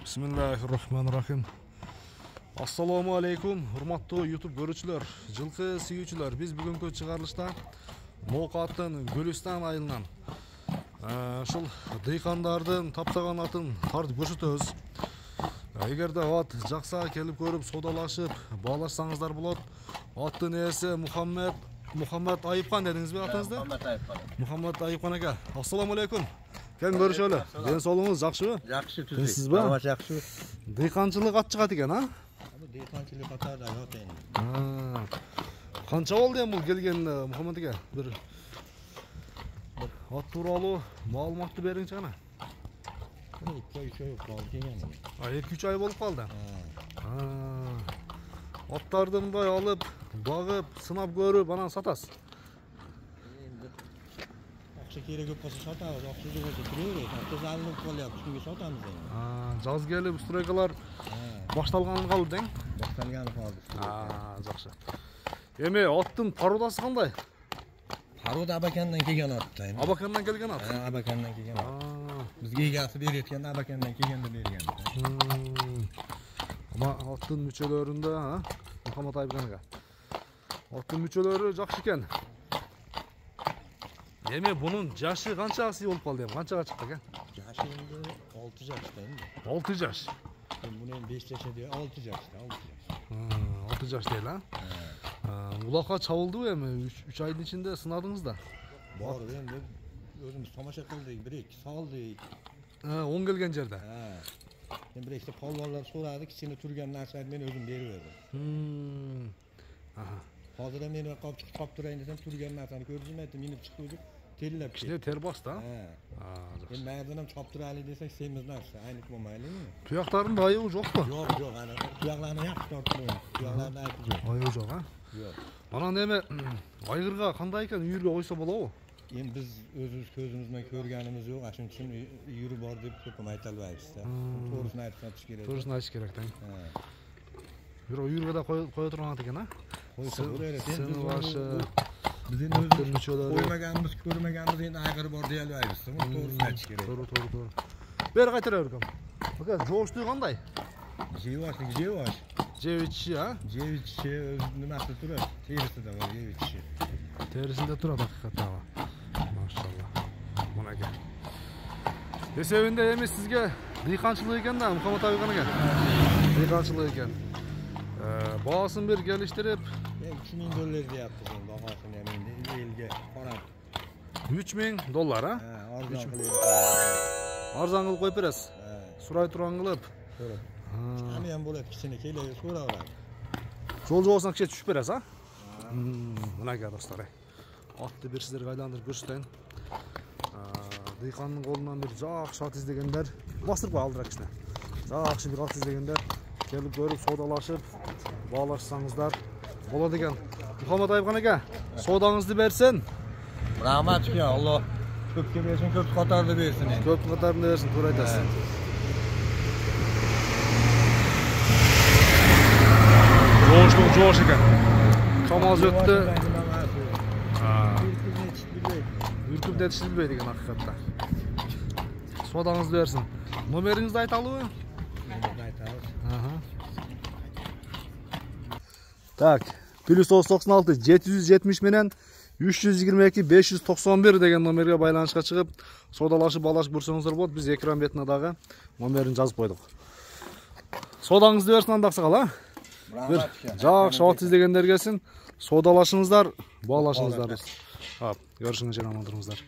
Bismillahirrahmanirrahim. Assalamu alaikum, hurmatlı YouTube görücüler, жылкы сүйүүчүлөр. Biz бүгүнкү чыгарылышта Моокаттын Гүлүстан айылынан ушул дыйкандардын таптаган атын тартып көрсөтөбүз. Эгерде ат жакса келип көрүп содалашып баалашсаңыздар болот. Аттын ээси Мухаммад Айыпкан дедиңизби атыңызды? Мухаммад Айыпкан ака. Ассаламу алейкум. Кен көрүшөлү. Ден соолугуңуз жакшыбы? Жакшы түзүк. Сизби? Жакшы. Дыйканчылык ат чыгат экен, а? Дыйканчылык катары жок эми. Канча болду эми бул келгенине, Мухаммад ака? Бир ат тууралуу маалыматты бериңчи кана. 2-3 ай болду келген. 2-3 ай болуп калды. Аттарды мындай алып, багып, сынап көрүп, анан сатасыз. Акча керек көп болсо сатабыз, акча жок болсо турабыз. Акча алынып калат, ушунга сатабыз эми. Жаз келип стройкалар башталганы калды дең? Башталганы калды. Жакшы. Эми аттын породасы кандай? Порода Абакандан келген ат. Абакандан келген ат. Абакандан келген ат. Бизге эгасы береткен Абакандан келгенде берген. Ama аттын мүчөлөрүндө, Мухаммад Айыпкан ака. Аттын мүчөлөрү жакшы экен. Эми бунун жашы канчасы болуп калды эми? Канчага чыкты экен? Жашы энди 6 жашта энди. 6 жаш. Муну 5 жашта 6 жашта, 6 жаш. 6 жаш дейли, а? Улакка чабылдыбы эми? 3 айдын ичинде сынадыңыз да. Бар энди өзүбүз тамаша кылдык, 1-2 салдык. 10 келген жерде. Ben bir işte palvallar soradık, içine turgan narsalarını ben özüm veriverdim. Hazır da beni kaptırayın desem turgan narsalarını gördüm ettim, inip çıkıyorduk, terlep İşte ter bastı ha? Ben merdanım kaptıraylı desek semiz narsa, aynı kumamaylı mı? Tuyakların da ayığı yok mu? Yok, hani tuyaklarını yakıp tortuluyor, tuyaklarını ayıp yok. Ayığı yok ha? Yok. Bana neme, aygırga kandayken uyurga oysa bola o? Endi biz özümüz közümüzden körgenimiz yok, aşın için yürü var deyip köpüm aytalbayız da. Doğrusunu aytsan tuş gerek. Doğrusunu aytış gerek den. Bir uyurga da koya turgan eken ha? Sını başı, bizin özümüz koymaganımız, körmeganımız endi aygır var deyalbayız. Doğrusunu aytış gerek. Doğru. Beri qaytara berkem. Baka, joğuştuğu kanday? Jevaş. Jeviçi ha? Jeviçi nimasi turur, terisi de var jeviçi. Terisinde turadi hakikaten ha. Maşallah. Buna gel. Esevinde emis sizge dıykançılığı eken da Muhammed Ayıpkан aka. Dıykançılığı eken. Bağasını bir geliştirip $3000 diye yaptık bağasını yani elge para. $3000 ha? Arzan kılıyor. Arzan kılıp koyup beresiz. Suray turan kılıp. Çanıyan bolat kişine keleyi sura var. Жол жобасына кеше түшүп бересиз, а? Мынакей достор. Атты бир сиздерге айландырып көрсөтөйүн. Дыйкандын колунан бир жакшы ат издегендер, бастырып кой алдыраак кичине. Жакшы бир ат издегендер келип көрүп, содалашып, баалашсаңыздар болот экен. Мухаммад Айыпкан ака, содаңызды берсин. Рахмат ке, Алла көпкө берсин, көп катарды берсин. Көп катарында берсин, туура айтасыз. Жош экен. Камаз өттү. Үркүп детишти билбейт экен акыйкатта. Содаңызды берсин. Номериңизди айталыбы? Айтабыз. Так, +996 770 менен 322 591 деген номерге байланышка чыгып, содалашып балашып көрсөңүздөр болот. Биз экран бетине дагы номерин жазып койдук. Содаңызды берсин анда аксагал, а? Bir жакшы ат издегендер келсин, содалашыңыздар, баалашыңыздар. Görüşіңізге аман тұрыңыздар.